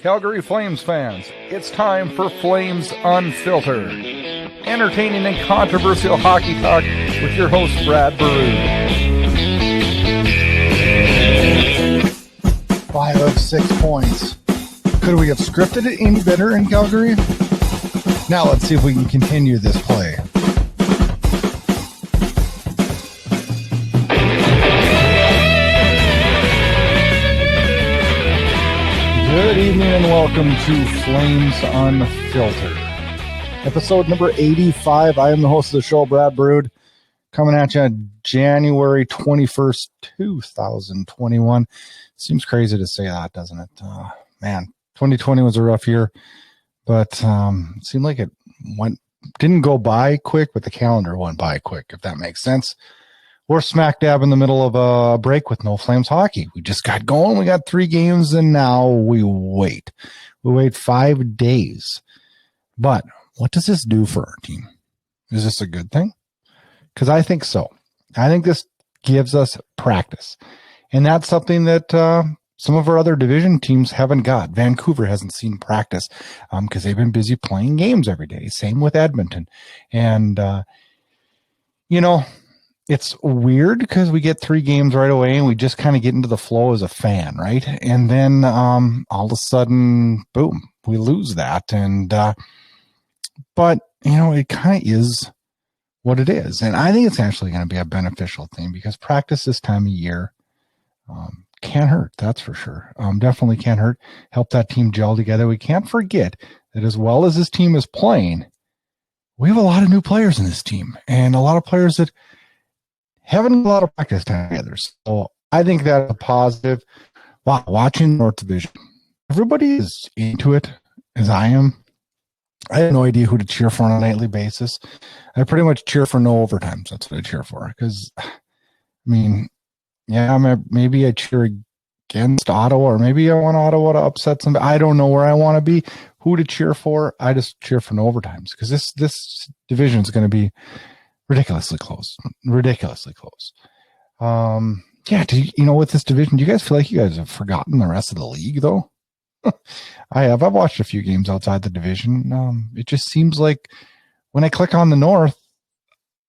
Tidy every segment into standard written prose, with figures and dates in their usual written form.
Calgary Flames fans, it's time for Flames Unfiltered. Entertaining and controversial hockey talk with your host, Brad Burud. 5 of 6 points. Could we have scripted it any better in Calgary? Now let's see if we can continue this play. Good evening and welcome to Flames Unfiltered. Episode number 85. I am the host of the show, Brad Burud, coming at you on January 21st, 2021. Seems crazy to say that, doesn't it? Man, 2020 was a rough year, but it seemed like it didn't go by quick, but the calendar went by quick, if that makes sense. We're smack dab in the middle of a break with no Flames hockey. We just got going. We got 3 games, and now we wait. We wait 5 days. But what does this do for our team? Is this a good thing? Because I think so. I think this gives us practice. And that's something that some of our other division teams haven't got. Vancouver hasn't seen practice because they've been busy playing games every day. Same with Edmonton. And, it's weird because we get 3 games right away and we just kind of get into the flow as a fan, right? And then all of a sudden, boom, we lose that. And but, it kind of is what it is. And I think it's actually going to be a beneficial thing because practice this time of year can't hurt, that's for sure. Definitely can't hurt. Help that team gel together. We can't forget that as well as this team is playing, we have a lot of new players in this team and a lot of players that having a lot of practice time together. So I think that's a positive. Wow, watching North Division. Everybody is into it as I am. I have no idea who to cheer for on a nightly basis. I pretty much cheer for no overtimes. That's what I cheer for. Because, maybe I cheer against Ottawa, or maybe I want Ottawa to upset somebody. I don't know where I want to be, who to cheer for. I just cheer for no overtimes because this division is going to be ridiculously close. With this division, do you guys feel like you guys have forgotten the rest of the league, though? I have. I've watched a few games outside the division. It just seems like when I click on the North,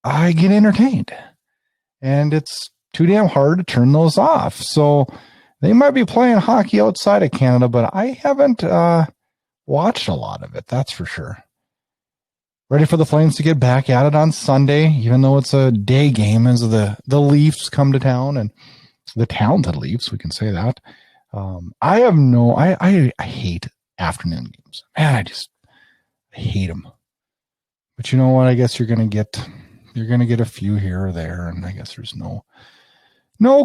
I get entertained. And it's too damn hard to turn those off. So they might be playing hockey outside of Canada, but I haven't watched a lot of it, that's for sure. Ready for the Flames to get back at it on Sunday, even though it's a day game as the Leafs come to town, and the talented Leafs, we can say that. I hate afternoon games. Man, I hate them. But you know what? I guess you're going to get a few here or there, and I guess there's no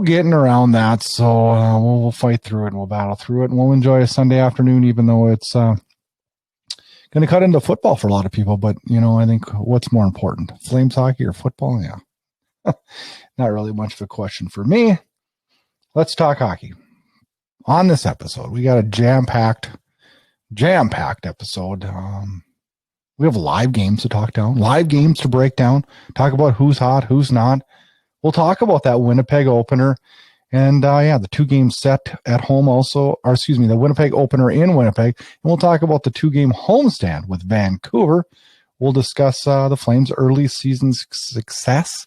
getting around that. So we'll fight through it, and we'll battle through it, and we'll enjoy a Sunday afternoon, even though it's going to cut into football for a lot of people. But, I think what's more important, Flames hockey or football? Yeah. Not really much of a question for me. Let's talk hockey. On this episode, we got a jam-packed episode. We have live games to talk down, live games to break down, talk about who's hot, who's not. We'll talk about that Winnipeg opener. And, the 2 games set at home also, the Winnipeg opener in Winnipeg. And we'll talk about the 2-game homestand with Vancouver. We'll discuss the Flames' early season success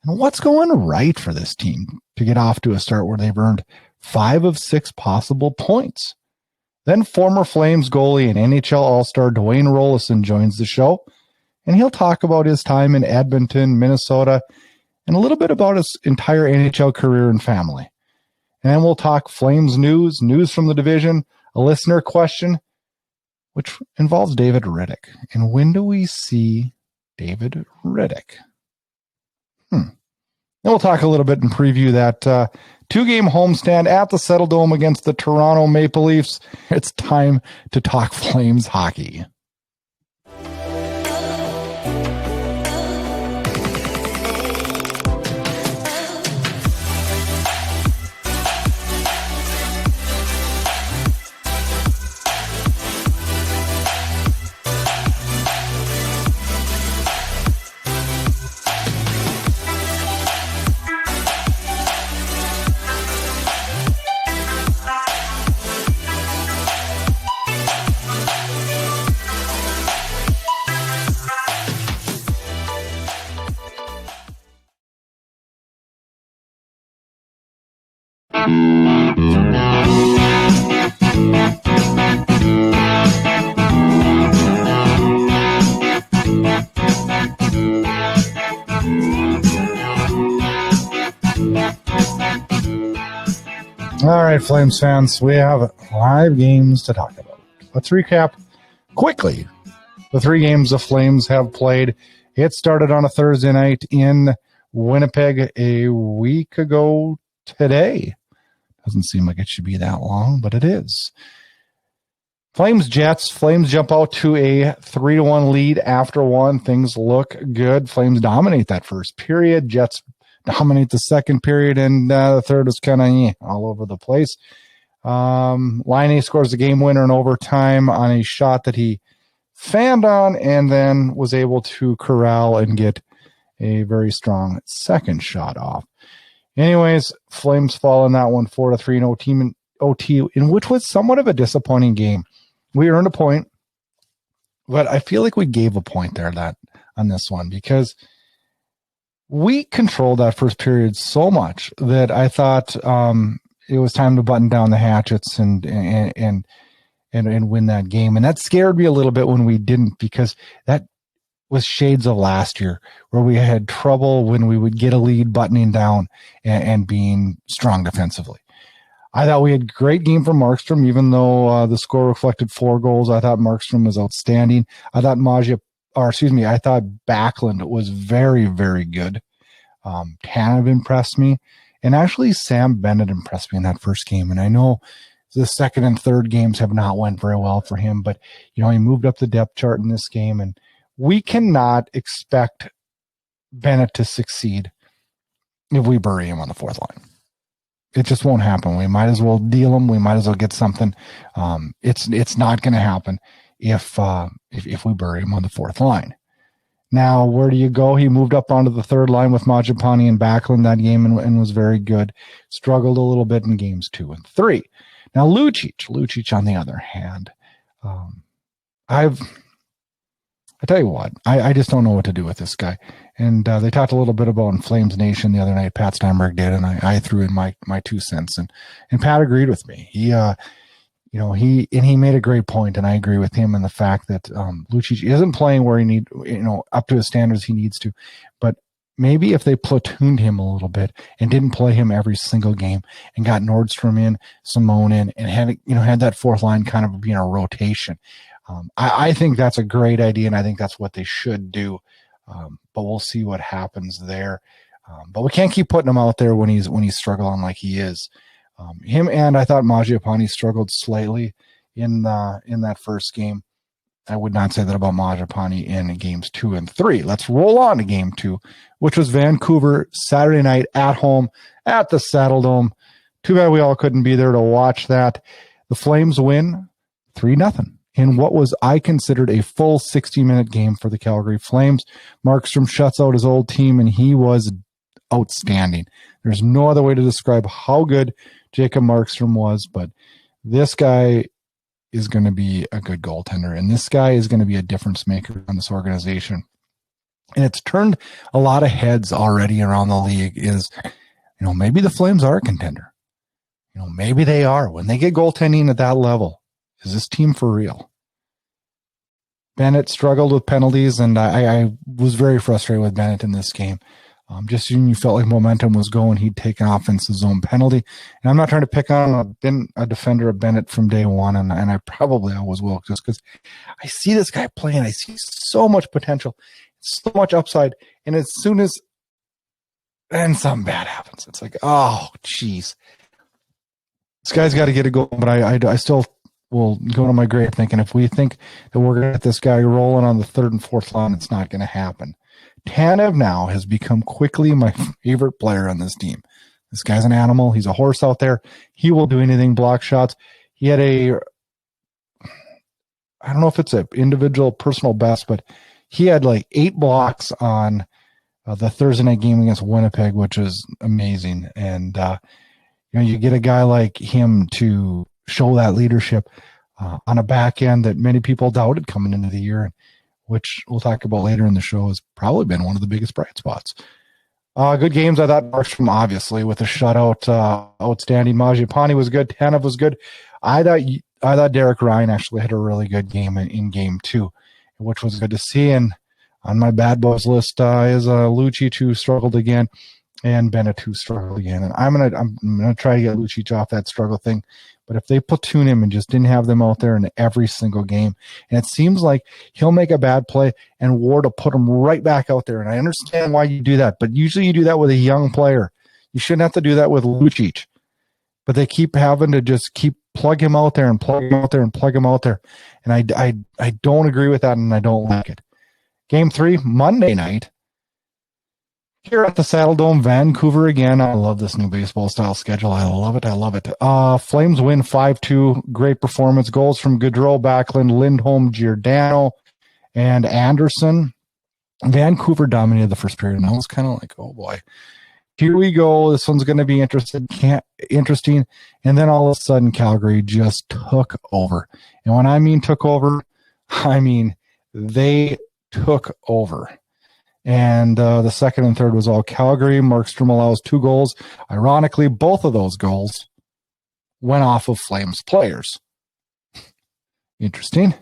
and what's going right for this team to get off to a start where they've earned 5 of 6 possible points. Then former Flames goalie and NHL All-Star Dwayne Roloson joins the show, and he'll talk about his time in Edmonton, Minnesota, and a little bit about his entire NHL career and family. And then we'll talk Flames news from the division, a listener question, which involves David Rittich. And when do we see David Rittich? Then we'll talk a little bit and preview that 2-game homestand at the Settle Dome against the Toronto Maple Leafs. It's time to talk Flames hockey. right, Flames fans, we have 5 games to talk about. Let's recap quickly the 3 games the Flames have played. It started on a Thursday night in Winnipeg a week ago today. Doesn't seem like it should be that long, but it is. Flames Jets. Flames jump out to a 3-1 lead after 1. Things look good. Flames dominate that first period. Jets dominate the second period, and the third was kind of all over the place. Laine scores the game winner in overtime on a shot that he fanned on and then was able to corral and get a very strong second shot off. Anyways, Flames fall in that one 4-3 in OT, in which was somewhat of a disappointing game. We earned a point, but I feel like we gave a point there on this one because we controlled that first period so much that I thought it was time to button down the hatchets and win that game. And that scared me a little bit when we didn't, because that was shades of last year where we had trouble when we would get a lead buttoning down and being strong defensively. I thought we had a great game from Markstrom, even though the score reflected 4 goals. I thought Markstrom was outstanding. I thought I thought Backlund was very, very good. Tanev impressed me. And actually, Sam Bennett impressed me in that first game. And I know the second and third games have not went very well for him, but he moved up the depth chart in this game. And we cannot expect Bennett to succeed if we bury him on the fourth line. It just won't happen. We might as well deal him. We might as well get something. It's not going to happen if we bury him on the fourth line. Now, where do you go? He moved up onto the third line with Mangiapane and Backlund that game and was very good. Struggled a little bit in games 2 and 3. Now, Lucic on the other hand, I tell you what, I just don't know what to do with this guy. And they talked a little bit about in Flames Nation the other night. Pat Steinberg did, and I threw in my 2 cents, and Pat agreed with me. He made a great point, and I agree with him in the fact that Lucic isn't playing where he up to his standards he needs to. But maybe if they platooned him a little bit and didn't play him every single game and got Nordstrom in, Simone in, and had that fourth line kind of being a rotation. I think that's a great idea, and I think that's what they should do. But we'll see what happens there. But we can't keep putting him out there when he's struggling like he is. Him and I thought Mangiapane struggled slightly in that first game. I would not say that about Mangiapane in games 2 and 3. Let's roll on to game 2, which was Vancouver Saturday night at home at the Saddledome. Too bad we all couldn't be there to watch that. The Flames win 3-0. In what was I considered a full 60-minute game for the Calgary Flames. Markstrom shuts out his old team, and he was outstanding. There's no other way to describe how good Jacob Markstrom was, but this guy is going to be a good goaltender, and this guy is going to be a difference maker on this organization. And it's turned a lot of heads already around the league is, maybe the Flames are a contender. Maybe they are. When they get goaltending at that level, is this team for real? Bennett struggled with penalties, and I was very frustrated with Bennett in this game. Just when you felt like momentum was going, he'd take an offensive zone penalty. And I'm not trying to pick on him. I've been a defender of Bennett from day one, and I probably always will, just because I see this guy playing. I see so much potential, so much upside, and as soon as then something bad happens, it's like, oh, geez. This guy's got to get it going, but I still will go to my grave thinking if we think that we're going to get this guy rolling on the third and fourth line, it's not going to happen. Tanev now has become quickly my favorite player on this team. This guy's an animal. He's a horse out there. He will do anything, block shots. He had I don't know if it's an individual personal best, but he had like 8 blocks on the Thursday night game against Winnipeg, which was amazing. And, you get a guy like him to show that leadership on a back end that many people doubted coming into the year, which we'll talk about later in the show, has probably been one of the biggest bright spots. Good games. I thought Markstrom, obviously, with a shutout, outstanding. Mangiapane was good. Tanev was good. I thought Derek Ryan actually had a really good game in game 2, which was good to see. And on my bad boys list is Lucic, who struggled again. and Bennett, who struggled again. And I'm gonna try to get Lucic off that struggle thing. But if they platoon him and just didn't have them out there in every single game, and it seems like he'll make a bad play and Ward will put him right back out there. And I understand why you do that, but usually you do that with a young player. You shouldn't have to do that with Lucic. But they keep having to just keep plug him out there and plug him out there and plug him out there. And I don't agree with that, and I don't like it. Game 3, Monday night. Here at the Saddle Dome, Vancouver again. I love this new baseball style schedule. I love it. I love it. Flames win 5-2. Great performance. Goals from Gaudreau, Backlund, Lindholm, Giordano, and Anderson. Vancouver dominated the first period, and I was kind of like, oh boy, here we go. This one's going to be interesting. And then all of a sudden, Calgary just took over. And when I mean took over, I mean they took over. And the second and third was all Calgary. Markstrom allows 2 goals. Ironically, both of those goals went off of Flames players. Interesting.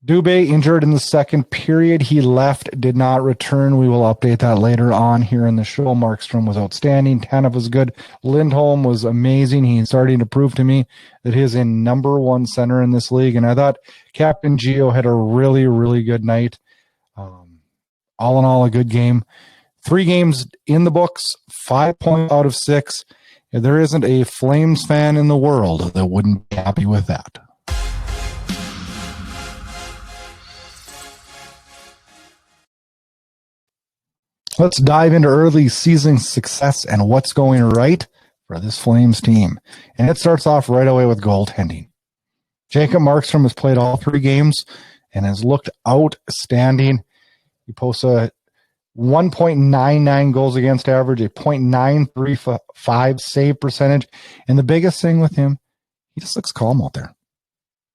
Dube injured in the second period. He left, did not return. We will update that later on here in the show. Markstrom was outstanding. Tanev was good. Lindholm was amazing. He's starting to prove to me that he's in number 1 center in this league. And I thought Captain Gio had a really, really good night. All in all, a good game. 3 games in the books, 5 points out of 6. There isn't a Flames fan in the world that wouldn't be happy with that. Let's dive into early season success and what's going right for this Flames team. And it starts off right away with goaltending. Jacob Markstrom has played all 3 games and has looked outstanding. He posts a 1.99 goals against average, a .935 save percentage. And the biggest thing with him, he just looks calm out there.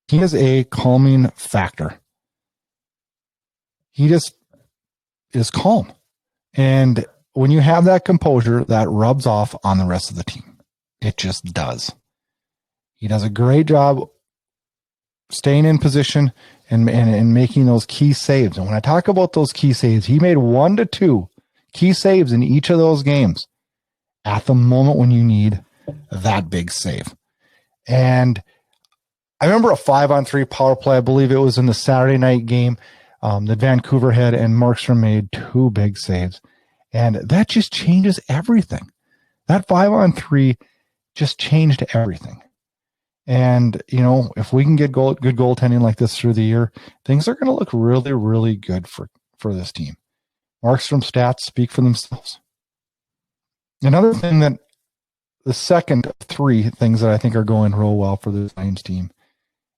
He is a calming factor. He just is calm. And when you have that composure, that rubs off on the rest of the team. It just does. He does a great job staying in position and making those key saves. And when I talk about those key saves, he made 1 to 2 key saves in each of those games at the moment when you need that big save. And I remember a 5-on-3 power play. I believe it was in the Saturday night game that Vancouver had, and Markstrom made 2 big saves. And that just changes everything. That 5-on-3 just changed everything. And, you know, if we can get good goaltending like this through the year, things are going to look really, really good for this team. Markstrom stats speak for themselves. Another thing that the second of 3 things that I think are going real well for the Flames team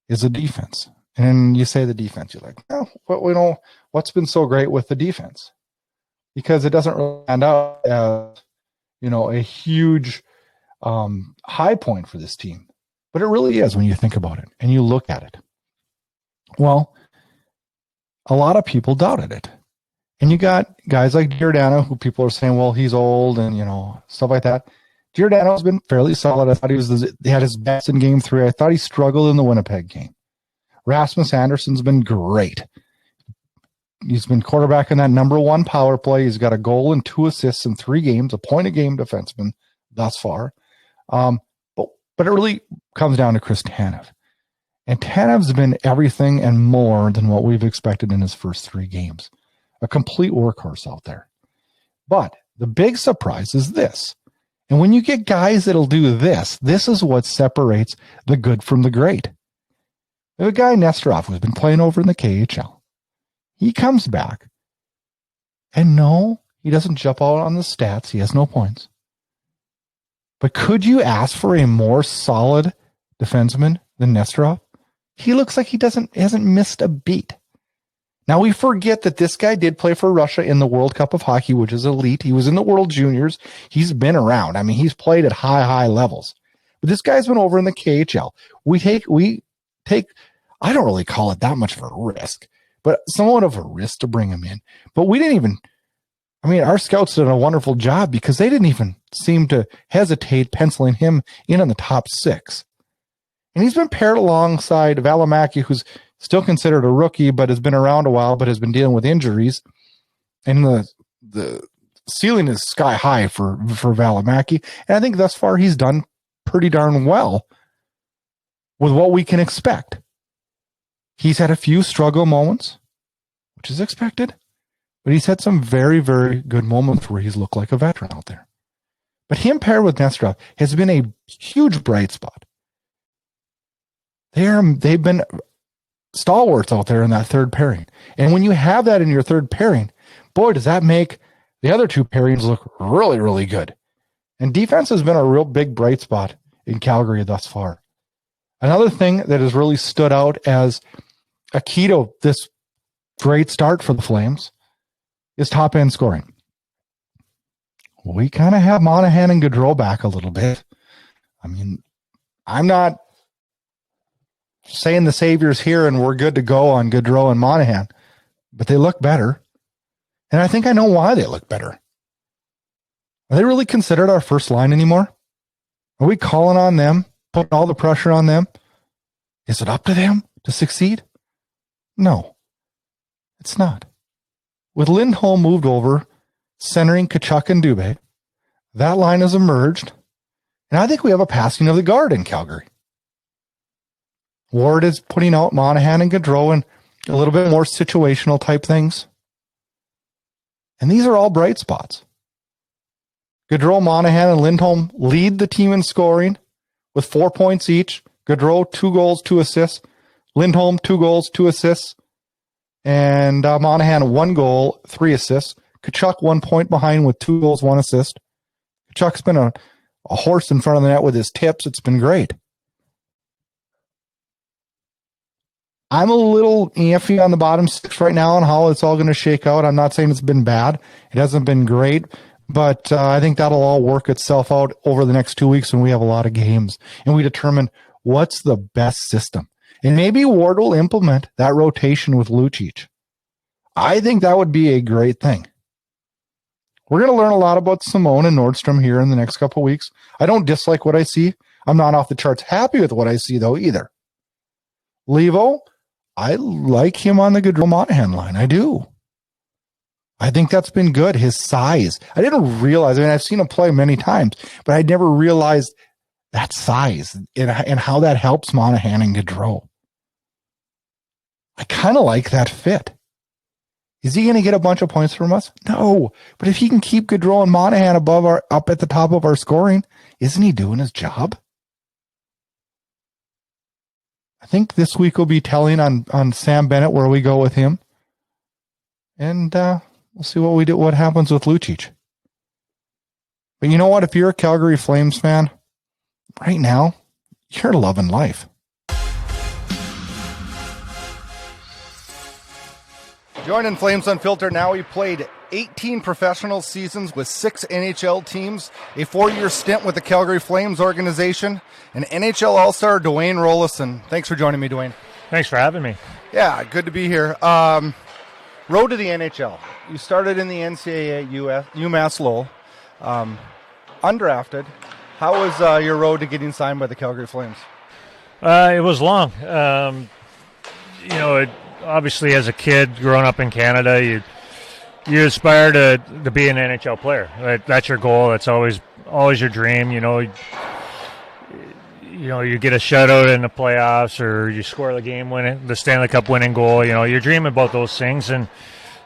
is the defense. And you say the defense, you're like, well, what's been so great with the defense? Because it doesn't really stand out as, a huge high point for this team. But it really is when you think about it and you look at it. Well, a lot of people doubted it. And you got guys like Giordano, who people are saying, well, he's old and, stuff like that. Giordano's been fairly solid. I thought he had his best in game 3. I thought he struggled in the Winnipeg game. Rasmus Anderson's been great. He's been quarterback in that number 1 power play. He's got a goal and 2 assists in 3 games, a point-a-game defenseman thus far. But it really comes down to Chris Tanev. And Tanev's been everything and more than what we've expected in his first 3 games. A complete workhorse out there. But the big surprise is this. And when you get guys that'll do this is what separates the good from the great. We have a guy, Nesterov, who's been playing over in the KHL. He comes back. And no, he doesn't jump out on the stats. He has no points. But could you ask for a more solid defenseman than Nesterov? He looks like he hasn't missed a beat. Now we forget that this guy did play for Russia in the World Cup of Hockey, which is elite. He was in the World Juniors. He's been around. I mean, he's played at high levels. But this guy's been over in the KHL. We take, I don't really call it that much of a risk, but somewhat of a risk to bring him in. But our scouts did a wonderful job because they didn't even seem to hesitate penciling him in on the top 6. And he's been paired alongside Valimaki, who's still considered a rookie, but has been around a while, but has been dealing with injuries. And the ceiling is sky high for Valimaki. And I think thus far he's done pretty darn well with what we can expect. He's had a few struggle moments, which is expected, but he's had some very, very good moments where he's looked like a veteran out there. But him paired with Nesterov has been a huge bright spot. They've been stalwarts out there in that third pairing. And when you have that in your third pairing, boy, does that make the other two pairings look really, really good. And defense has been a real big bright spot in Calgary thus far. Another thing that has really stood out as a key to this great start for the Flames is top-end scoring. We kind of have Monahan and Gaudreau back a little bit. I mean, I'm not saying the savior's here and we're good to go on Gaudreau and Monahan, but they look better. And I think I know why they look better. Are they really considered our first line anymore? Are we calling on them, putting all the pressure on them? Is it up to them to succeed? No, it's not. With Lindholm moved over, centering Tkachuk and Dube, that line has emerged, and I think we have a passing of the guard in Calgary. Ward is putting out Monahan and Gaudreau and a little bit more situational type things. And these are all bright spots. Gaudreau, Monahan, and Lindholm lead the team in scoring with 4 points each. Gaudreau, 2 goals, 2 assists. Lindholm, 2 goals, 2 assists. And Monahan, 1 goal, 3 assists. Tkachuk, 1 point behind with 2 goals, 1 assist. Tkachuk's been a horse in front of the net with his tips. It's been great. I'm a little iffy on the bottom 6 right now on how it's all going to shake out. I'm not saying it's been bad. It hasn't been great. But I think that'll all work itself out over the next 2 weeks when we have a lot of games. And we determine what's the best system. And maybe Ward will implement that rotation with Lucic. I think that would be a great thing. We're going to learn a lot about Simone and Nordstrom here in the next couple of weeks. I don't dislike what I see. I'm not off the charts happy with what I see, though, either. Levo, I like him on the Gaudreau-Monahan line. I do. I think that's been good. His size. I didn't realize, I've seen him play many times, but I never realized that size and how that helps Monahan and Gaudreau. I kind of like that fit. Is he going to get a bunch of points from us? No. But if he can keep Gaudreau and Monahan up at the top of our scoring, isn't he doing his job? I think this week will be telling on Sam Bennett where we go with him. And we'll see what happens with Lucic. But you know what? If you're a Calgary Flames fan, right now, you're loving life. Joining Flames Unfiltered now, he played 18 professional seasons with 6 NHL teams, a 4-year stint with the Calgary Flames organization, and NHL All-Star Dwayne Roloson. Thanks for joining me, Dwayne. Thanks for having me. Yeah, good to be here. Road to the NHL. You started in the NCAA UMass Lowell, undrafted. How was your road to getting signed by the Calgary Flames? It was long. Obviously as a kid growing up in Canada, you aspire to be an NHL player. That's your goal. That's always your dream. You get a shutout in the playoffs, or you score the Stanley Cup winning goal. You dream about those things. And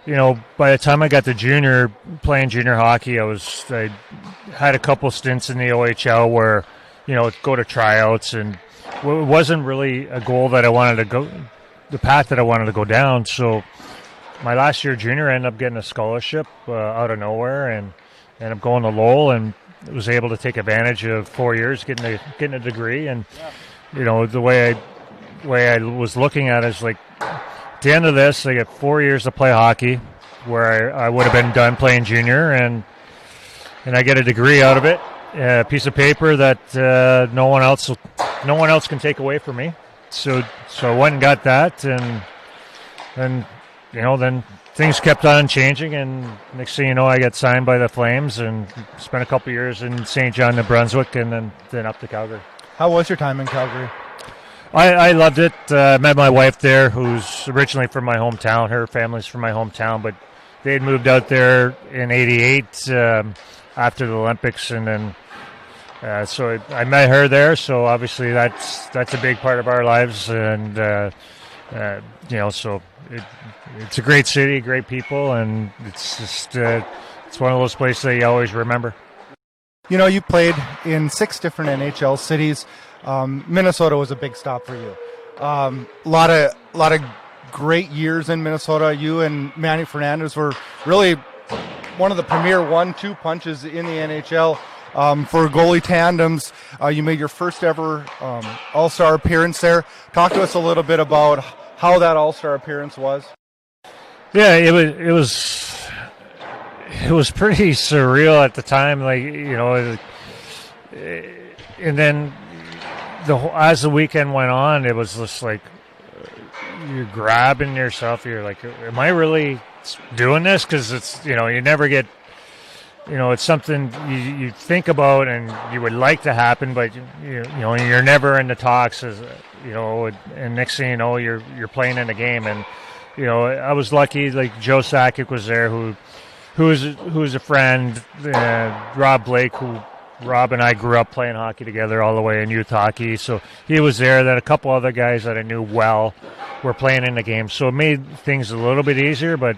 by the time I got to playing junior hockey, I had a couple stints in the OHL where go to tryouts, and it wasn't really a goal that I wanted to go. The path that I wanted to go down. So my last year junior, I ended up getting a scholarship out of nowhere and ended up going to Lowell, and was able to take advantage of 4 years getting a degree. And the way I was looking at it is like, at the end of this, I get 4 years to play hockey, where I would have been done playing junior, and I get a degree out of it, a piece of paper that no one else can take away from me. So I went and got that, and then things kept on changing, and next thing you know, I got signed by the Flames and spent a couple years in St. John, New Brunswick, and then up to Calgary. How was your time in Calgary? I loved it. I met my wife there, who's originally from my hometown. Her family's from my hometown, but they'd moved out there in '88 after the Olympics, and then so I met her there. So obviously that's a big part of our lives, and so it's a great city, great people, and it's just it's one of those places that you always remember. You know, you played in 6 different NHL cities. Minnesota was a big stop for you. A lot of great years in Minnesota. You and Manny Fernandez were really one of the premier 1-2 punches in the NHL. For goalie tandems, you made your first ever All-Star appearance there. Talk to us a little bit about how that All-Star appearance was. Yeah, it was pretty surreal at the time, and then as the weekend went on, it was just like you're grabbing yourself. You're like, am I really doing this? Because it's, you never get, it's something you think about and you would like to happen, but you're never in the talks, and next thing you know, you're playing in a game. And I was lucky, like Joe Sakic was there, who was a friend, Rob Blake, who Rob and I grew up playing hockey together all the way in youth hockey, so he was there. Then a couple other guys that I knew well were playing in the game, so it made things a little bit easier, but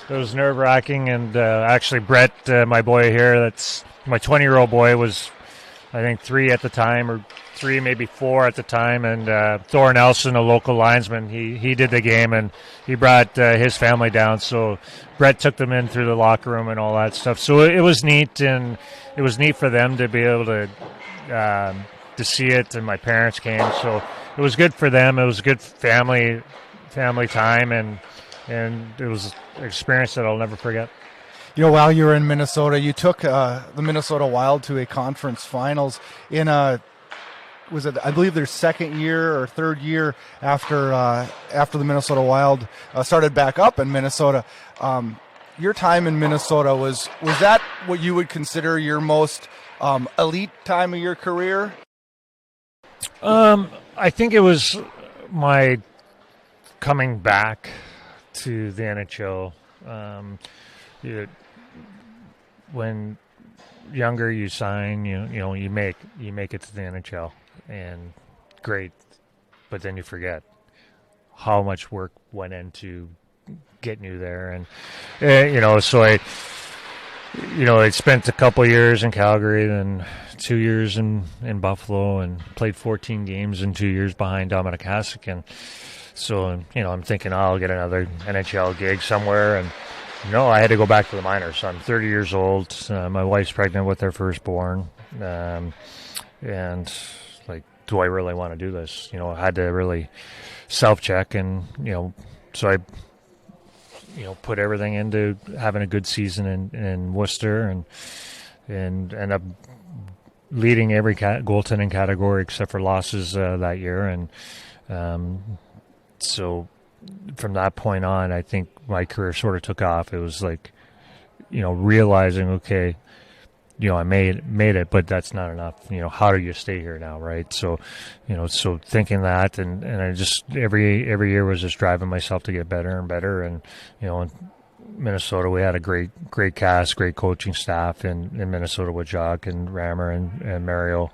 it was nerve-wracking. And actually Brett, my boy here, that's my 20-year-old boy, was I think 3 at the time, or 3, maybe 4 at the time, and Thor Nelson, a local linesman, he did the game, and he brought his family down, so Brett took them in through the locker room and all that stuff. So it was neat, and it was neat for them to be able to see it, and my parents came, so it was good for them. It was good family time, and it was an experience that I'll never forget. While you were in Minnesota, you took the Minnesota Wild to a conference finals in I believe their second year or third year after the Minnesota Wild started back up in Minnesota. Your time in Minnesota, was that what you would consider your most elite time of your career? I think it was my coming back to the NHL. When younger, you sign, you make it to the NHL, and great, but then you forget how much work went into getting you there. And so I spent a couple years in Calgary, then 2 years in Buffalo, and played 14 games in 2 years behind Dominic Hasek. And so I'm thinking I'll get another NHL gig somewhere, and I had to go back to the minors. So I'm 30 years old. My wife's pregnant with their firstborn, and like, do I really want to do this? I had to really self-check, and so I put everything into having a good season in Worcester, and end up leading every goaltending category except for losses that year. And so from that point on, I think my career sort of took off. It was like, realizing, okay, I made it, but that's not enough. How do you stay here now, right? So, so thinking that, and I just every year was just driving myself to get better and better. And in Minnesota, we had a great cast, great coaching staff in Minnesota with Jacques and Rammer and Mario,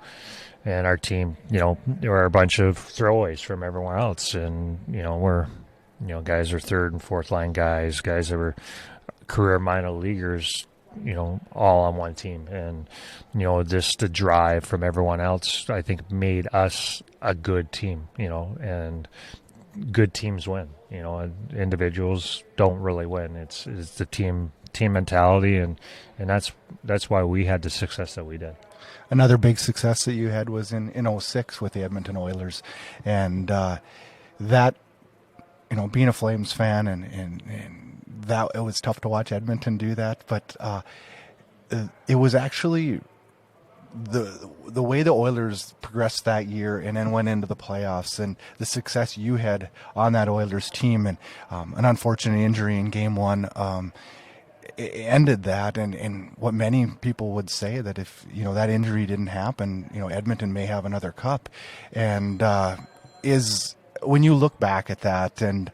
and our team. There were a bunch of throwaways from everywhere else, and we're guys are third and fourth line guys that were career minor leaguers, all on one team. And, just the drive from everyone else, I think, made us a good team, and good teams win, and individuals don't really win. It's the team mentality, and that's why we had the success that we did. Another big success that you had was in 06 with the Edmonton Oilers, and that, being a Flames fan, and that it was tough to watch Edmonton do that, but it was actually the way the Oilers progressed that year and then went into the playoffs, and the success you had on that Oilers team, and an unfortunate injury in Game 1 it ended that, and what many people would say that if that injury didn't happen, Edmonton may have another cup. And is when you look back at that, and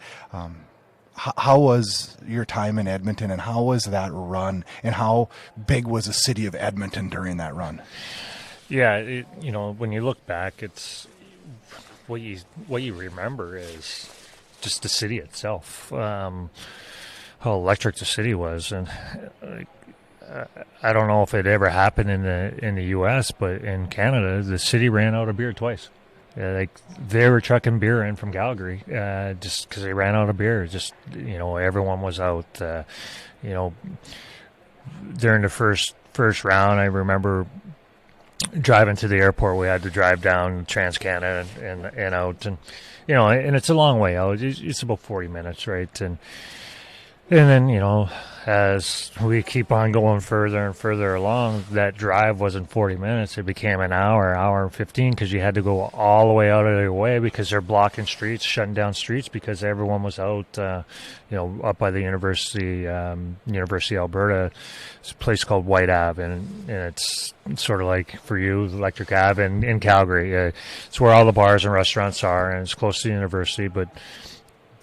how was your time in Edmonton, and how was that run, and how big was the city of Edmonton during that run? Yeah, when you look back, it's what you remember is just the city itself, how electric the city was, and I don't know if it ever happened in the U.S., but in Canada, the city ran out of beer twice. They were trucking beer in from Calgary just because they ran out of beer. Just everyone was out. During the first round, I remember driving to the airport. We had to drive down Trans-Canada and out, and and it's a long way out. It's about 40 minutes, right? And then as we keep on going further and further along, that drive wasn't 40 minutes. It became an hour and 15, because you had to go all the way out of your way because they're blocking streets, shutting down streets because everyone was out, up by the University of Alberta. It's a place called White Ave, and it's sort of like for you, Electric Ave in Calgary. It's where all the bars and restaurants are, and it's close to the university, but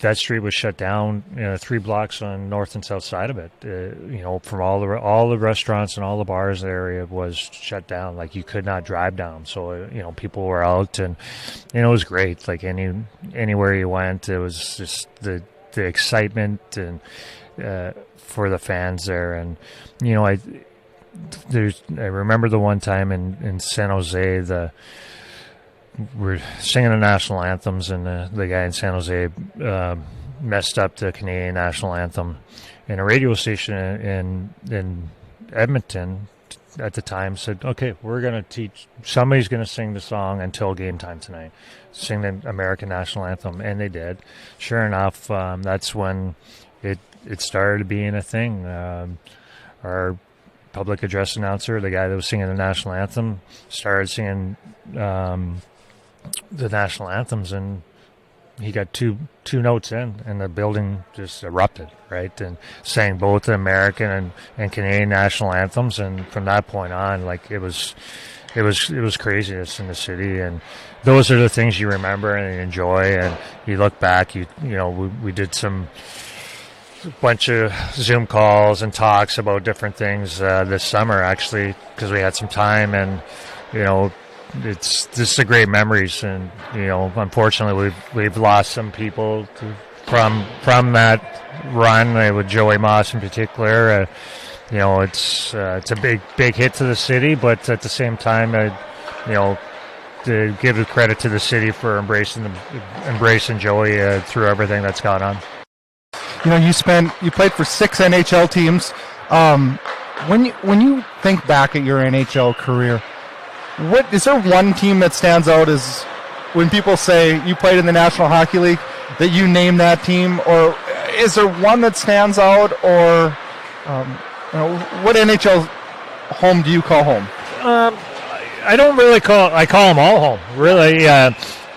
that street was shut down, 3 blocks on north and south side of it. From all the restaurants and all the bars area was shut down. Like, you could not drive down. So people were out, and it was great. Like anywhere you went, it was just the excitement and for the fans there. And I remember the one time in San Jose, we're singing the national anthems, and the guy in San Jose messed up the Canadian national anthem. And a radio station in Edmonton at the time said, okay, we're going to teach, somebody's going to sing the song until game time tonight, sing the American national anthem. And they did. Sure enough, that's when it started being a thing. Our public address announcer, the guy that was singing the national anthem, started singing the national anthems, and he got two notes in, and the building just erupted, right? And sang both the American and Canadian national anthems, and from that point on, like, it was craziness in the city. And those are the things you remember and you enjoy, and you look back. We did some bunch of Zoom calls and talks about different things this summer, actually, because we had some time, and it's just a great memories. And unfortunately we've lost some people from that run, with Joey Moss in particular. It's a big hit to the city, but at the same time, to give the credit to the city for embracing Joey through everything that's gone on. You played for 6 NHL teams. When you think back at your NHL career, what is there one team that stands out as when people say you played in the National Hockey League, that you name that team, or is there one that stands out, or what NHL home do you call home? I don't really I call them all home, really,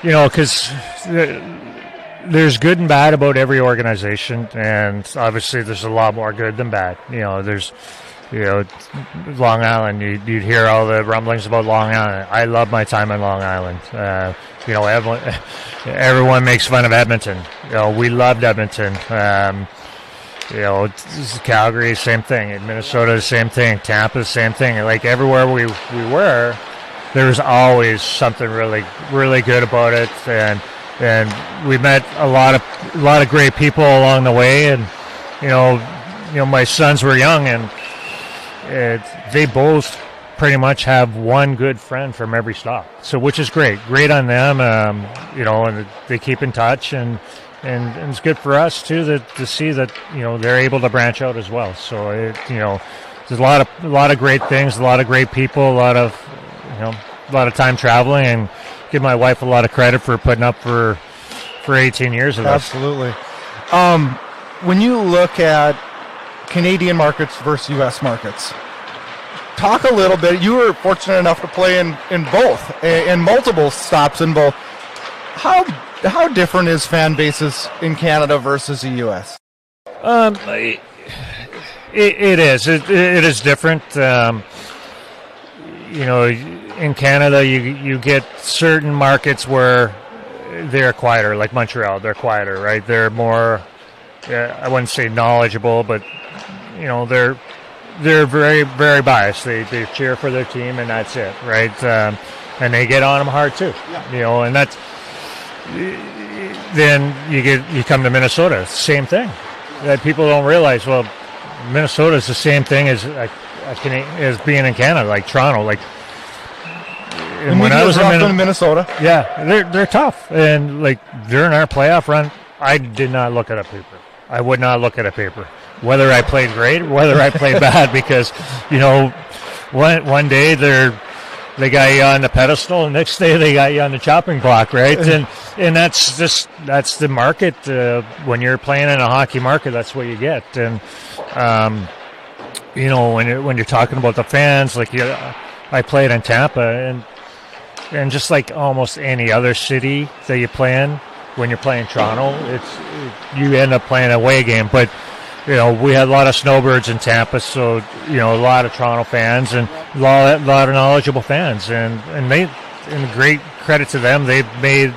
because there's good and bad about every organization, and obviously there's a lot more good than bad. There's Long Island, you'd hear all the rumblings about Long Island. I love my time in Long Island. Everyone makes fun of Edmonton. We loved Edmonton. Calgary, same thing. Minnesota, the same thing. Tampa, the same thing. Like, everywhere we were, there was always something really, really good about it. And we met a lot of great people along the way. And my sons were young, and they both pretty much have one good friend from every stop. So, which is great on them. And they keep in touch, and it's good for us too to see that they're able to branch out as well. So there's a lot of great things, a lot of great people, a lot of time traveling, and give my wife a lot of credit for putting up for 18 years of this. Absolutely. When you look at Canadian markets versus U.S. markets, talk a little bit. You were fortunate enough to play in both, in multiple stops in both. How different is fan bases in Canada versus the U.S.? It is. It is different. In Canada, you get certain markets where they're quieter, like Montreal. They're quieter, right? They're more I wouldn't say knowledgeable, but they're very, very biased. They cheer for their team, and that's it, right? And they get on them hard too. Yeah. And that's then you come to Minnesota, same thing. That people don't realize. Well, Minnesota is the same thing as being in Canada, like Toronto, like. And when I was in Minnesota, they're tough, and like during our playoff run, I did not look at a paper. I would not look at a paper, whether I played great, whether I played bad, because one day they got you on the pedestal, and the next day they got you on the chopping block, right? And that's the market. When you're playing in a hockey market, that's what you get. And when you're talking about the fans, like I played in Tampa, and just like almost any other city that you play in, when you're playing Toronto, you end up playing a away game. But we had a lot of snowbirds in Tampa, so a lot of Toronto fans and a lot of knowledgeable fans, and great credit to them. They've made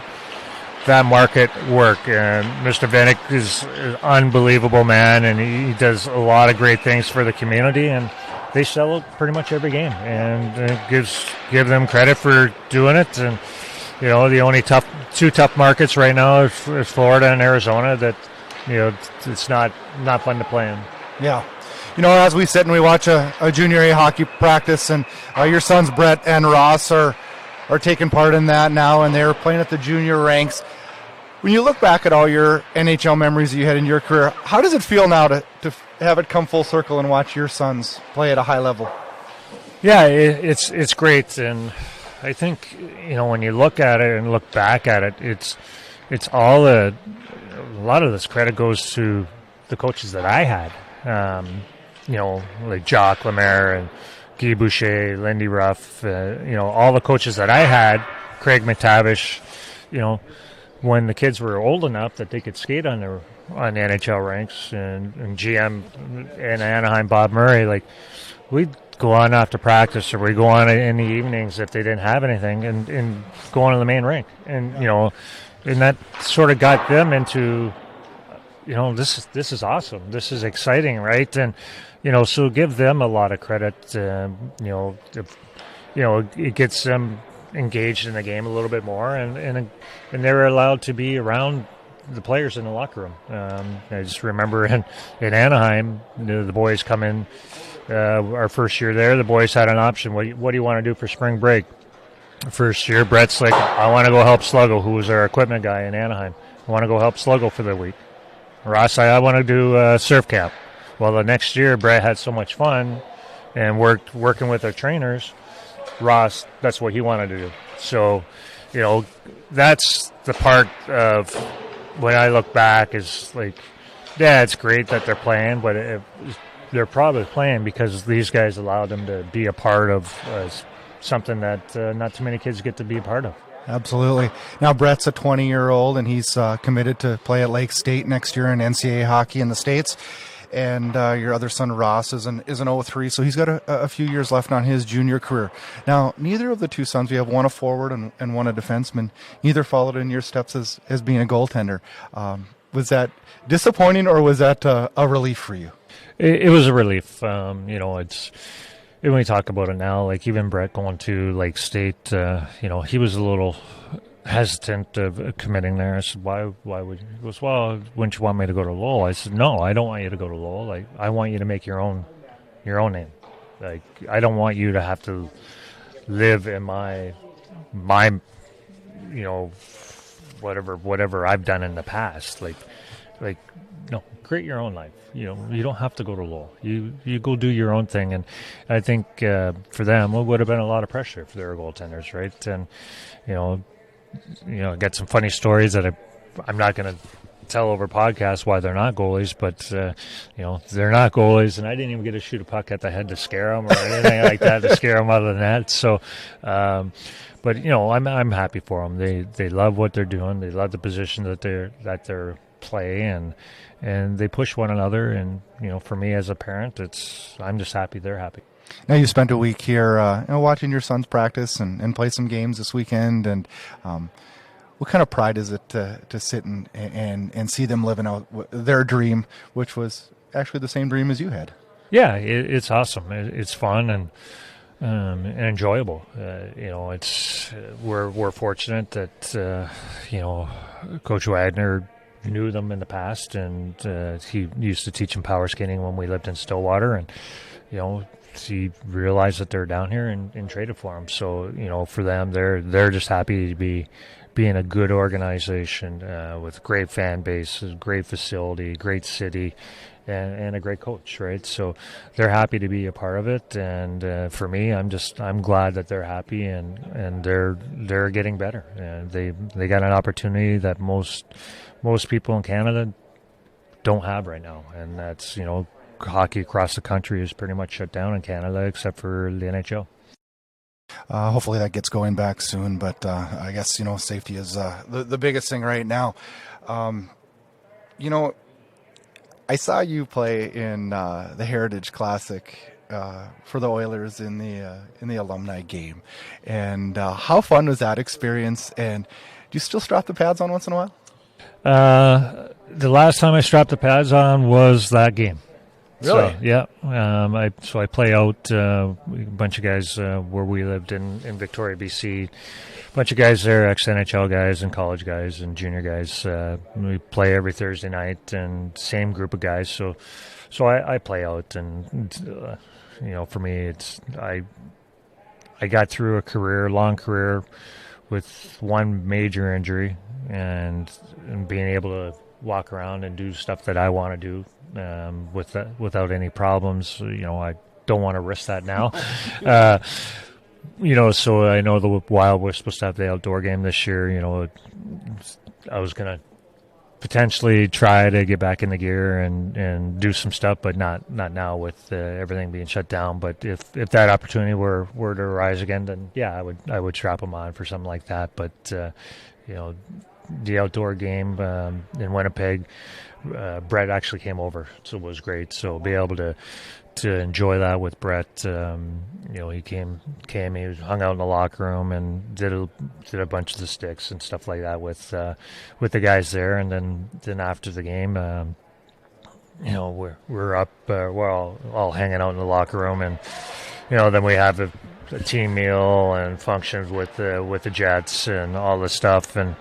that market work. And Mr. Vinik is an unbelievable man, and he does a lot of great things for the community, and they sell it pretty much every game, and give them credit for doing it. And the only two tough markets right now is Florida and Arizona. That it's not fun to play in. Yeah, as we sit and we watch a junior A hockey practice, and your sons Brett and Ross are taking part in that now, and they're playing at the junior ranks. When you look back at all your NHL memories that you had in your career, how does it feel now to have it come full circle and watch your sons play at a high level? Yeah, it's great, and I think when you look at it and look back at it, it's all a lot of this credit goes to the coaches that I had, like Jacques Lemaire and Guy Boucher, Lindy Ruff, all the coaches that I had, Craig McTavish, when the kids were old enough that they could skate on the NHL ranks, and GM in Anaheim, Bob Murray, like we'd go on after practice, or we'd go on in the evenings if they didn't have anything, and go on to the main rink, and and that sort of got them into, this is awesome, this is exciting, right? And so give them a lot of credit. It gets them engaged in the game a little bit more, and they're allowed to be around the players in the locker room. I just remember in Anaheim, the boys come in. Our first year there, the boys had an option. What do you want to do for spring break? First year, Brett's like, I want to go help Sluggo, who was our equipment guy in Anaheim. I want to go help Sluggo for the week. Ross, I want to do surf camp. Well, the next year, Brett had so much fun and working with our trainers. Ross, that's what he wanted to do. So, that's the part of when I look back is like, yeah, it's great that they're playing, but they're probably playing because these guys allowed them to be a part of something that not too many kids get to be a part of. Absolutely. Now Brett's a 20-year-old, and he's committed to play at Lake State next year in NCAA hockey in the States. And your other son Ross is an 03, so he's got a few years left on his junior career. Now, neither of the two sons, we have one a forward and one a defenseman, neither followed in your steps as being a goaltender. Was that disappointing, or was that a relief for you? It was a relief. When we talk about it now, like even Brett going to Lake State, he was a little hesitant of committing there. I said, why would you? He goes, well, wouldn't you want me to go to Lowell? I said, no, I don't want you to go to Lowell. Like, I want you to make your own name. Like, I don't want you to have to live in my whatever I've done in the past. Like no, create your own life. You don't have to go to Lowell. You go do your own thing. And I think for them, it would have been a lot of pressure if they were goaltenders, right? And I got some funny stories that I'm not going to tell over podcasts why they're not goalies, but they're not goalies, and I didn't even get to shoot a puck at the head to scare them or anything like that to scare them out of the net. So, but I'm happy for them. They love what they're doing. They love the position that they're play, and they push one another. And for me as a parent, I'm just happy they're happy. Now you spent a week here watching your sons practice and play some games this weekend, and what kind of pride is it to sit and see them living out their dream, which was actually the same dream as you had? Yeah, it's awesome. It's fun and enjoyable. We're fortunate that Coach Wagner knew them in the past, and he used to teach them power skating when we lived in Stillwater, and he realized that they're down here and traded for them. So for them, they're just happy to be in a good organization with great fan base, great facility, great city. And a great coach, right? So they're happy to be a part of it, and for me, I'm glad that they're happy and they're getting better. And they got an opportunity that most people in Canada don't have right now, and that's hockey across the country is pretty much shut down in Canada except for the NHL. Hopefully that gets going back soon, but I guess safety is the biggest thing right now. I saw you play in the Heritage Classic for the Oilers in the alumni game, and how fun was that experience? And do you still strap the pads on once in a while? The last time I strapped the pads on was that game. Really? So, yeah. I play out a bunch of guys where we lived in Victoria, BC. A bunch of guys there, ex-NHL guys and college guys and junior guys. We play every Thursday night, and same group of guys. So I play out, and for me, I got through a long career with one major injury, and being able to walk around and do stuff that I want to do without any problems. I don't want to risk that now. So I know the Wild were supposed to have the outdoor game this year. I was going to potentially try to get back in the gear and do some stuff, but not now with everything being shut down. But if that opportunity were to arise again, then yeah, I would strap them on for something like that. But the outdoor game in Winnipeg, Brett actually came over, so it was great. So be able to enjoy that with Brett. He came, he hung out in the locker room and did a bunch of the sticks and stuff like that with the guys there. And then after the game, we're up, we're all hanging out in the locker room, and then we have a team meal and functions with the Jets and all this stuff. And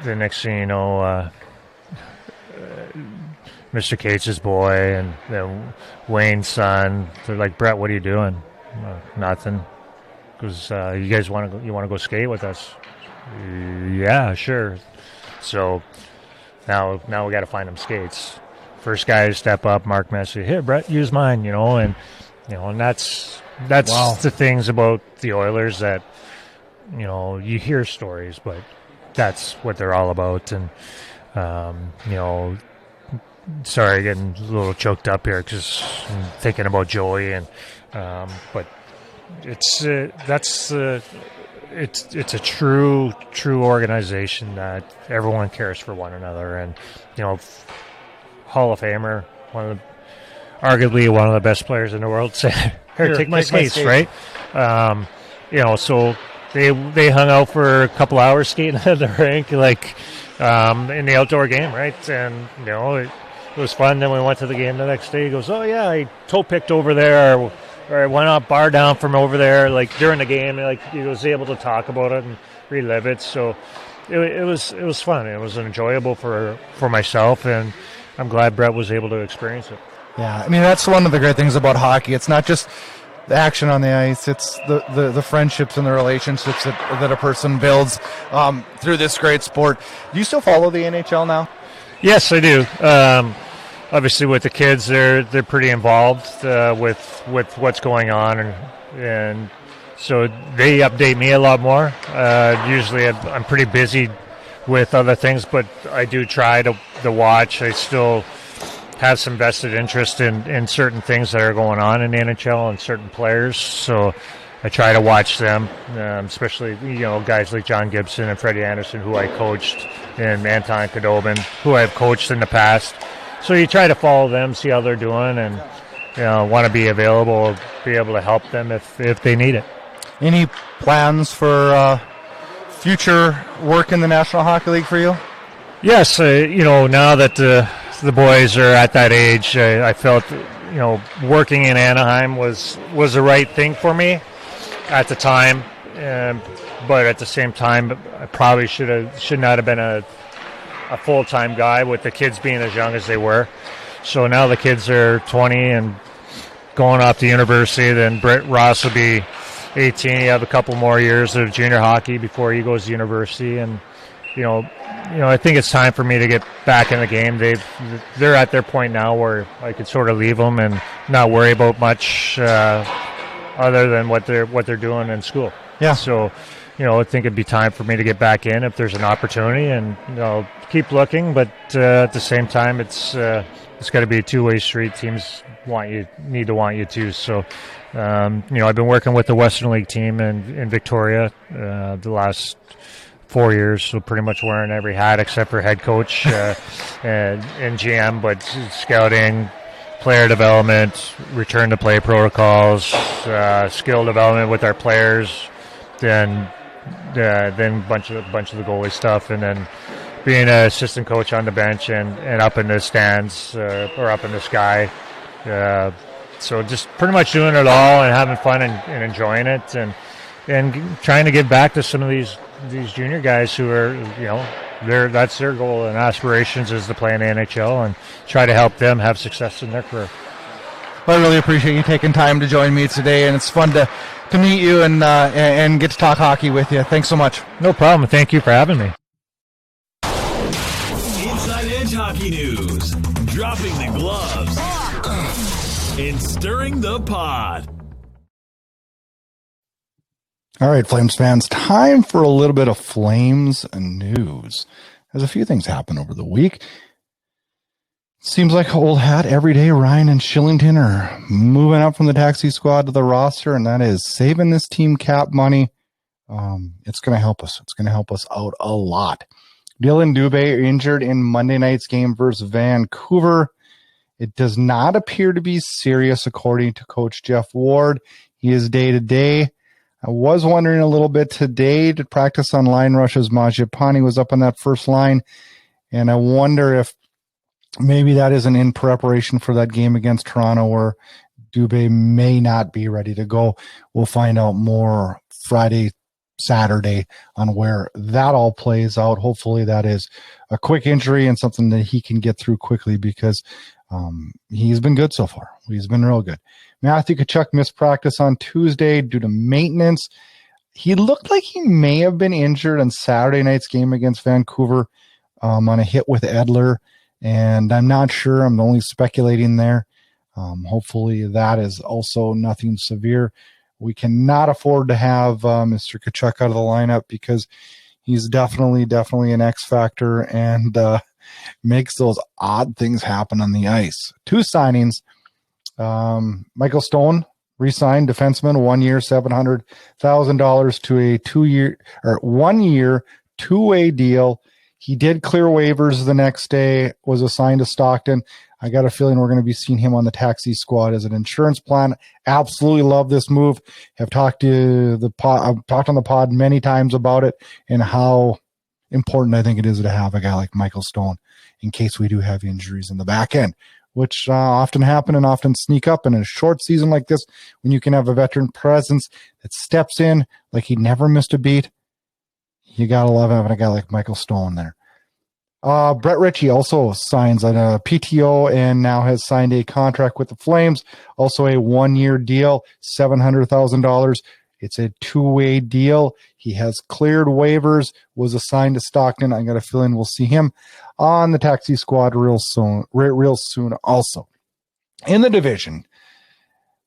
the next thing you know, Mr. Cates' boy and Wayne's son, they're like, Brett, what are you doing? Nothing. Because you guys want to go skate with us? Yeah, sure. So now we got to find them skates. First guy to step up, Mark Messi. Here, Brett, use mine. And that's Wow. the things about the Oilers that you hear stories, but that's what they're all about. And sorry, getting a little choked up here because I'm thinking about Joey, and but it's a true organization that everyone cares for one another, and Hall of Famer, arguably one of the best players in the world. Say, here, take my skates, right? So they hung out for a couple hours skating at the rink, like in the outdoor game, right? And it was fun. Then we went to the game the next day. He goes, "Oh yeah, I toe picked over there, or I went up bar down from over there." Like during the game, like he was able to talk about it and relive it. So it was fun. It was enjoyable for myself, and I'm glad Brett was able to experience it. Yeah, I mean that's one of the great things about hockey. It's not just the action on the ice; it's the friendships and the relationships that a person builds through this great sport. Do you still follow the NHL now? Yes, I do. Obviously, with the kids, they're pretty involved with what's going on, and so they update me a lot more. Usually, I'm pretty busy with other things, but I do try to watch. I still have some vested interest in certain things that are going on in the NHL and certain players, so I try to watch them, especially guys like John Gibson and Freddie Anderson, who I coached, and Anton Khudobin, who I've coached in the past. So you try to follow them, see how they're doing, and want to be available, be able to help them if they need it. Any plans for future work in the National Hockey League for you? Yes, now that the boys are at that age, I felt, working in Anaheim was the right thing for me at the time. But at the same time, I probably should not have been a full-time guy with the kids being as young as they were. So now the kids are 20 and going off to university. Then Ross will be 18. You have a couple more years of junior hockey before he goes to university. And, I think it's time for me to get back in the game. They're at their point now where I could sort of leave them and not worry about much other than what they're doing in school. Yeah. So, I think it'd be time for me to get back in if there's an opportunity, and keep looking. But at the same time, it's got to be a two-way street. Teams need to want you too. So, I've been working with the Western League team in Victoria the last 4 years, so pretty much wearing every hat except for head coach and GM, but scouting, player development, return to play protocols, skill development with our players, then a bunch of the goalie stuff, and then being an assistant coach on the bench and up in the stands or up in the sky. So just pretty much doing it all and having fun and enjoying it, and trying to give back to some of these junior guys who are, that's their goal and aspirations is to play in the NHL and try to help them have success in their career. Well, I really appreciate you taking time to join me today, and it's fun to meet you and get to talk hockey with you. Thanks so much. No problem. Thank you for having me. Inside Edge Hockey News. Dropping the gloves and stirring the pot. All right, Flames fans, time for a little bit of Flames news. There's a few things happened over the week. Seems like old hat every day. Ryan and Shillington are moving up from the taxi squad to the roster, and that is saving this team cap money. It's going to help us. It's going to help us out a lot. Dylan Dube injured in Monday night's game versus Vancouver. It does not appear to be serious, according to Coach Jeff Ward. He is day-to-day. I was wondering a little bit today to practice on line rushes. Majapani was up on that first line, and I wonder if maybe that isn't in preparation for that game against Toronto where Dube may not be ready to go. We'll find out more Friday, Saturday on where that all plays out. Hopefully that is a quick injury and something that he can get through quickly because he's been good so far. He's been real good. Matthew Tkachuk missed practice on Tuesday due to maintenance. He looked like he may have been injured on Saturday night's game against Vancouver on a hit with Edler, and I'm not sure. I'm only speculating there. Hopefully that is also nothing severe. We cannot afford to have Mr. Tkachuk out of the lineup because he's definitely an X factor and makes those odd things happen on the ice. Two signings. Michael Stone re-signed, defenseman, 1 year, $700,000 to a 2 year or 1 year, two-way deal. He did clear waivers the next day, was assigned to Stockton. I got a feeling we're going to be seeing him on the taxi squad as an insurance plan. Absolutely love this move. Have talked to the pod. I've talked on the pod many times about it and how important I think it is to have a guy like Michael Stone in case we do have injuries in the back end, which often happen and often sneak up in a short season like this when you can have a veteran presence that steps in like he never missed a beat. You got to love having a guy like Michael Stone there. Brett Ritchie also signs on a PTO and now has signed a contract with the Flames. Also a 1 year deal, $700,000. It's a two-way deal. He has cleared waivers, was assigned to Stockton. I got a feeling we'll see him on the taxi squad real soon also. In the division,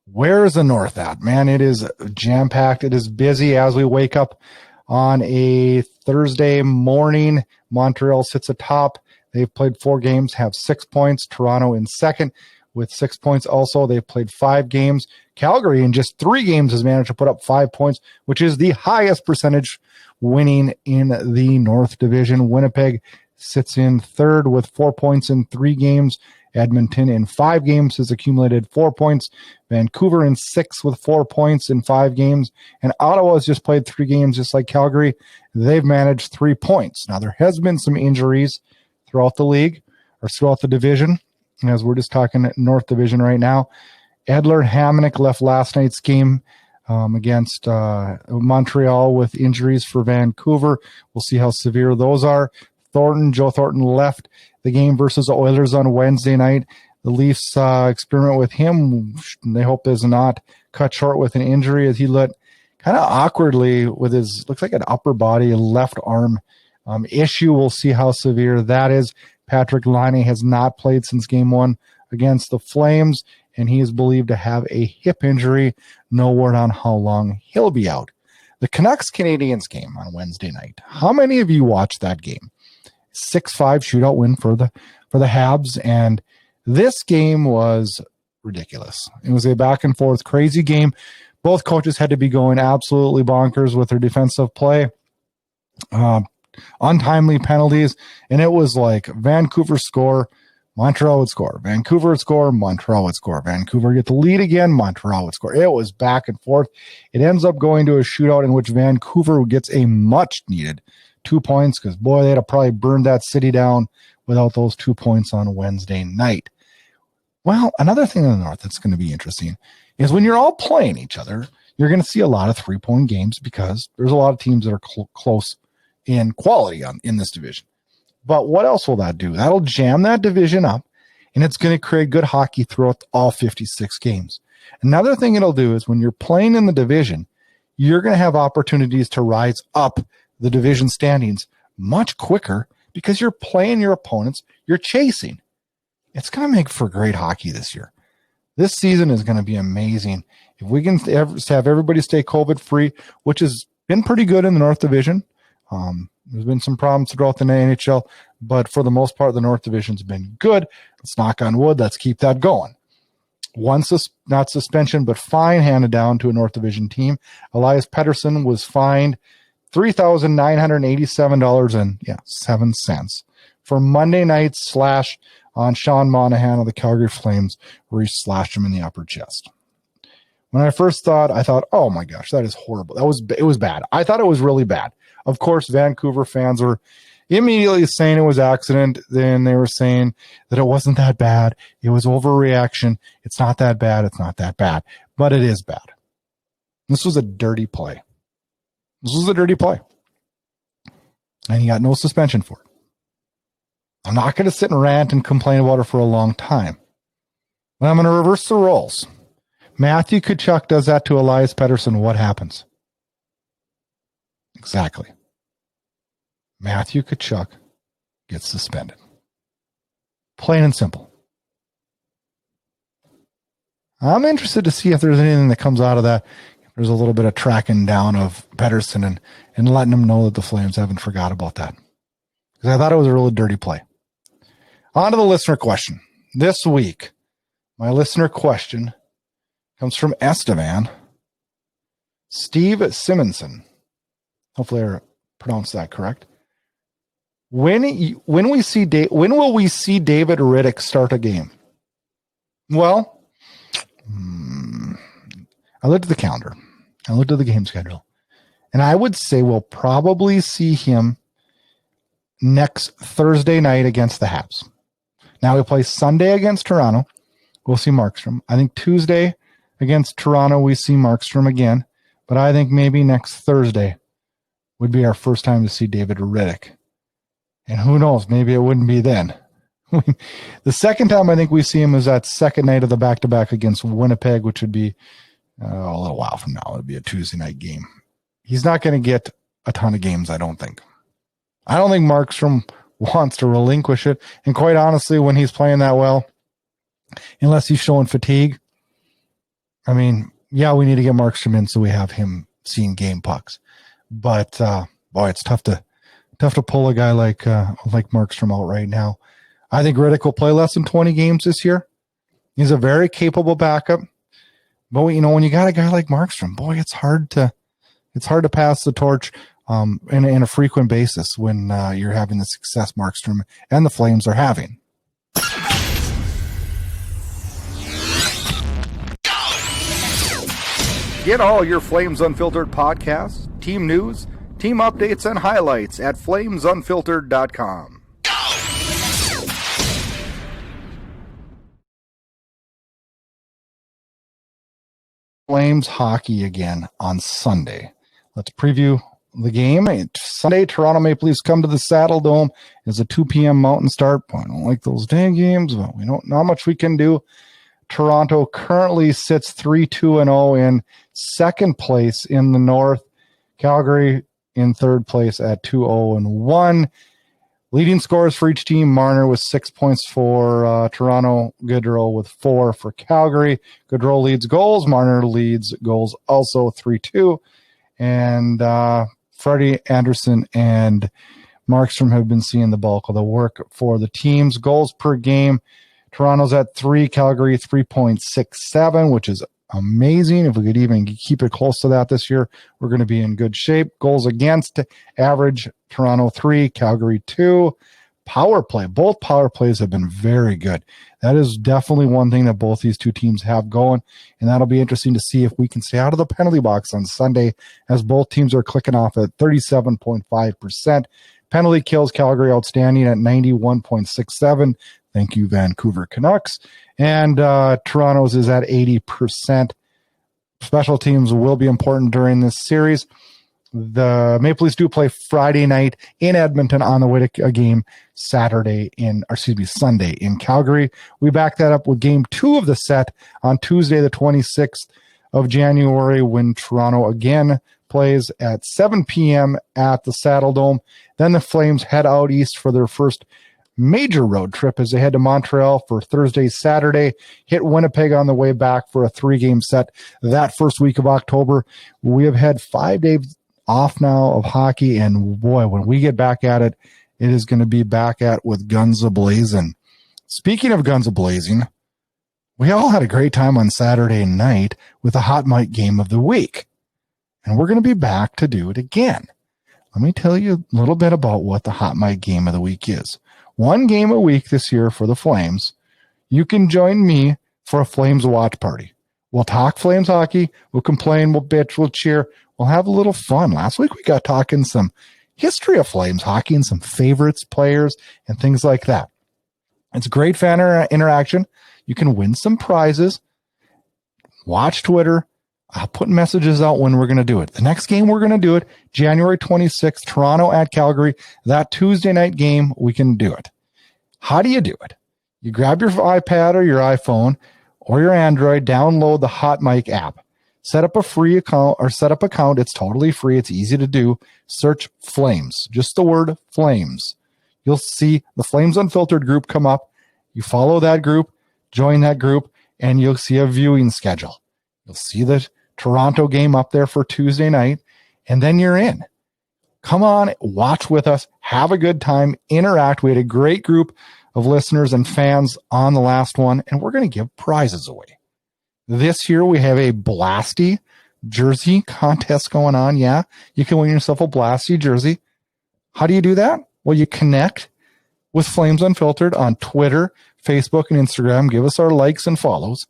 where is the North at? Man, it is jam-packed. It is busy as we wake up on a Thursday morning. Montreal sits atop. They've played 4 games, have 6 points. Toronto in second with 6 points also. They've played 5 games. Calgary in just 3 games has managed to put up 5 points, which is the highest percentage winning in the North Division. Winnipeg sits in third with 4 points in 3 games. Edmonton in 5 games has accumulated 4 points. Vancouver in 6 with 4 points in 5 games. And Ottawa has just played 3 games just like Calgary. They've managed 3 points. Now, there has been some injuries throughout the league or throughout the division. And as we're just talking North Division right now, Edler Hamonic left last night's game against Montreal with injuries for Vancouver. We'll see how severe those are. Joe Thornton left the game versus the Oilers on Wednesday night. The Leafs experiment with him. They hope is not cut short with an injury as he let kind of awkwardly with his, looks like an upper body, left arm issue. We'll see how severe that is. Patrick Laine has not played since game 1 against the Flames, and he is believed to have a hip injury. No word on how long he'll be out. The Canucks-Canadiens game on Wednesday night. How many of you watched that game? 6-5 shootout win for the Habs, and this game was ridiculous. It was a back and forth crazy game. Both coaches had to be going absolutely bonkers with their defensive play, untimely penalties, and it was like Vancouver score, Montreal would score, Vancouver would score, Montreal would score, Vancouver get the lead again, Montreal would score. It was back and forth. It ends up going to a shootout in which Vancouver gets a much needed 2 points, because boy, they'd have probably burned that city down without those 2 points on Wednesday night. Well, another thing in the North that's going to be interesting is when you're all playing each other, you're going to see a lot of 3-point games because there's a lot of teams that are close in quality in this division. But what else will that do? That'll jam that division up, and it's going to create good hockey throughout all 56 games. Another thing it'll do is when you're playing in the division, you're going to have opportunities to rise up the division standings much quicker because you're playing your opponents, you're chasing. It's going to make for great hockey this year. This season is going to be amazing. If we can have everybody stay COVID-free, which has been pretty good in the North Division. There's been some problems throughout the NHL, but for the most part, the North Division's been good. Let's knock on wood. Let's keep that going. One not suspension, but fine handed down to a North Division team. Elias Pettersson was fined $3,987.07 for Monday night slash on Sean Monahan of the Calgary Flames, where he slashed him in the upper chest. When I first I thought, oh my gosh, that is horrible. It was bad. I thought it was really bad. Of course, Vancouver fans were immediately saying it was accident. Then they were saying that it wasn't that bad. It was overreaction. It's not that bad. It's not that bad, but it is bad. This was a dirty play. And he got no suspension for it. I'm not going to sit and rant and complain about it for a long time. But I'm going to reverse the roles. Matthew Tkachuk does that to Elias Pettersson. What happens? Exactly. Matthew Tkachuk gets suspended. Plain and simple. I'm interested to see if there's anything that comes out of that. There's a little bit of tracking down of Pettersson and letting them know that the Flames haven't forgot about that. Because I thought it was a really dirty play. On to the listener question. This week, my listener question comes from Estevan. Steve Simonson. Hopefully I pronounced that correct. When will we see David Rittich start a game? Well, I looked at the calendar. I looked at the game schedule. And I would say we'll probably see him next Thursday night against the Habs. Now we play Sunday against Toronto. We'll see Markstrom. I think Tuesday against Toronto we see Markstrom again. But I think maybe next Thursday would be our first time to see David Rittich. And who knows, maybe it wouldn't be then. The second time I think we see him is that second night of the back-to-back against Winnipeg, which would be a little while from now. It would be a Tuesday night game. He's not going to get a ton of games, I don't think. I don't think Markstrom wants to relinquish it. And quite honestly, when he's playing that well, unless he's showing fatigue, I mean, yeah, we need to get Markstrom in so we have him seeing game pucks. But boy, it's tough to pull a guy like Markstrom out right now. I think Rittich will play less than 20 games this year. He's a very capable backup. But when you got a guy like Markstrom, boy, it's hard to pass the torch. in a frequent basis when you're having the success Markstrom and the Flames are having. Get all your Flames Unfiltered podcasts, team news, team updates, and highlights at flamesunfiltered.com. Flames hockey again on Sunday. Let's preview the game. Sunday, Toronto Maple Leafs come to the Saddle Dome. It's a 2 p.m. Mountain start. I don't like those day games, but we don't know how much we can do. Toronto currently sits 3-2-0 in second place in the North. Calgary in third place at 2-0-1. Leading scorers for each team: Marner with 6 points for Toronto, Gaudreau with 4 for Calgary. Gaudreau leads goals. Marner leads goals also 3-2. And Freddie Anderson and Markstrom have been seeing the bulk of the work for the teams. Goals per game: Toronto's at 3, Calgary 3.67, which is amazing. If we could even keep it close to that this year, we're going to be in good shape. Goals against average: Toronto 3, Calgary 2. Power play: both power plays have been very good. That is definitely one thing that both these two teams have going, and that'll be interesting to see if we can stay out of the penalty box on Sunday, as both teams are clicking off at 37.5%. Penalty kills: Calgary outstanding at 91.67. Thank you, Vancouver Canucks. And Toronto's is at 80%. Special teams will be important during this series. The Maple Leafs do play Friday night in Edmonton on the way to a game Sunday in Calgary. We back that up with game 2 of the set on Tuesday, the 26th of January, when Toronto again plays at 7 p.m. at the Saddle Dome. Then the Flames head out east for their first major road trip as they head to Montreal for Thursday, Saturday, hit Winnipeg on the way back for a 3-game set that first week of October. We have had 5 days off now of hockey, and boy, when we get back at it, it is going to be back at with guns a-blazing. Speaking of guns a-blazing, we all had a great time on Saturday night with the HOTMIC game of the week, and we're going to be back to do it again. Let me tell you a little bit about what the HOTMIC game of the week is. 1 game a week this year for the Flames. You can join me for a Flames watch party. We'll talk Flames hockey. We'll complain. We'll bitch. We'll cheer. We'll have a little fun. Last week we got talking some history of Flames hockey and some favorites, players, and things like that. It's great fan interaction. You can win some prizes. Watch Twitter. I'll put messages out when we're going to do it. The next game we're going to do it, January 26th, Toronto at Calgary. That Tuesday night game, we can do it. How do you do it? You grab your iPad or your iPhone or your Android, download the HOTMIC app. Set up a free account or set up account. It's totally free. It's easy to do. Search Flames, just the word Flames. You'll see the Flames Unfiltered group come up. You follow that group, join that group, and you'll see a viewing schedule. You'll see the Toronto game up there for Tuesday night, and then you're in. Come on, watch with us, have a good time, interact. We had a great group of listeners and fans on the last one, and we're going to give prizes away. This year we have a Blasty jersey contest going on. Yeah, you can win yourself a Blasty jersey. How do you do that? Well, you connect with Flames Unfiltered on Twitter, Facebook, and Instagram. Give us our likes and follows.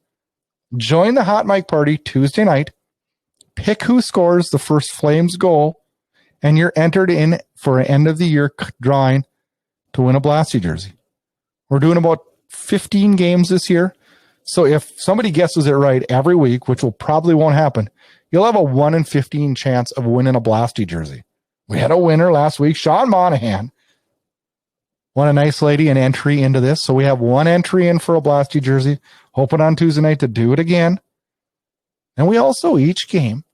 Join the HOTMIC party Tuesday night. Pick who scores the first Flames goal, and you're entered in for an end-of-the-year drawing to win a Blasty jersey. We're doing about 15 games this year, so if somebody guesses it right every week, which probably won't happen, you'll have a 1 in 15 chance of winning a Blasty jersey. We had a winner last week, Sean Monahan. Won a nice lady an entry into this, so we have 1 entry in for a Blasty jersey. Hoping on Tuesday night to do it again. And we also, each game,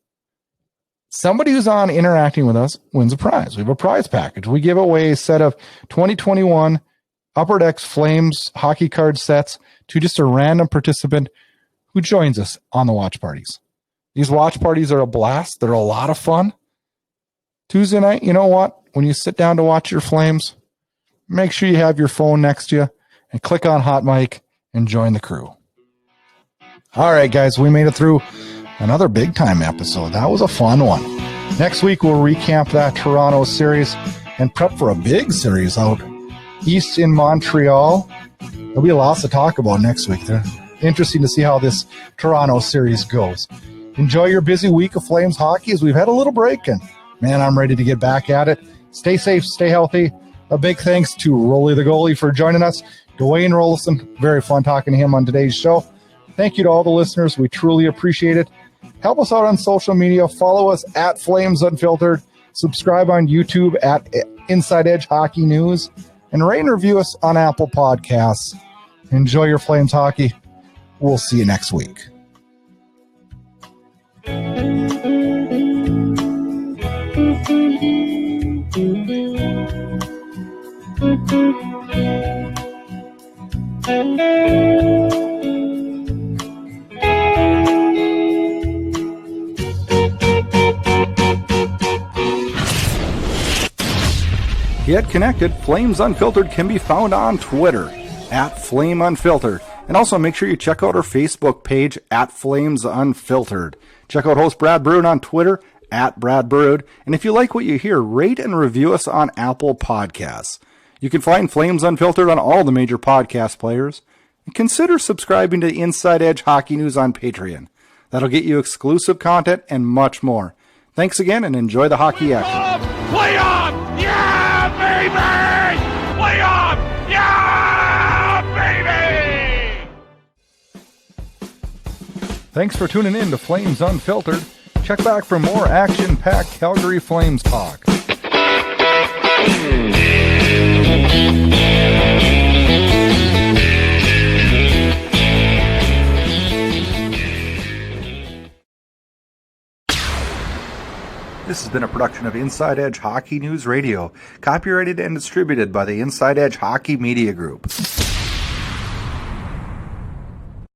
somebody who's on interacting with us wins a prize. We have a prize package. We give away a set of 2021 Upper Decks Flames hockey card sets to just a random participant who joins us on the watch parties. These watch parties are a blast. They're a lot of fun. Tuesday night, you know what? When you sit down to watch your Flames, make sure you have your phone next to you and click on HOTMIC and join the crew. All right, guys, we made it through another big time episode. That was a fun one. Next week, we'll recap that Toronto series and prep for a big series out east in Montreal. There'll be lots to talk about next week. They're interesting to see how this Toronto series goes. Enjoy your busy week of Flames hockey as we've had a little break, and man, I'm ready to get back at it. Stay safe, stay healthy. A big thanks to Roli the Goalie for joining us. Dwayne Roloson, very fun talking to him on today's show. Thank you to all the listeners. We truly appreciate it. Help us out on social media. Follow us at Flames Unfiltered. Subscribe on YouTube at Inside Edge Hockey News. And rate and review us on Apple Podcasts. Enjoy your Flames hockey. We'll see you next week. Get connected. Flames Unfiltered can be found on Twitter at Flame Unfiltered. And also make sure you check out our Facebook page at Flames Unfiltered. Check out host Brad Burud on Twitter at Brad Burud. And if you like what you hear, rate and review us on Apple Podcasts. You can find Flames Unfiltered on all the major podcast players. And consider subscribing to Inside Edge Hockey News on Patreon. That'll get you exclusive content and much more. Thanks again and enjoy the hockey action. Play on! Yeah, baby! Play on! Yeah, baby! Thanks for tuning in to Flames Unfiltered. Check back for more action-packed Calgary Flames talk. This has been a production of Inside Edge Hockey News Radio, copyrighted and distributed by the Inside Edge Hockey Media Group.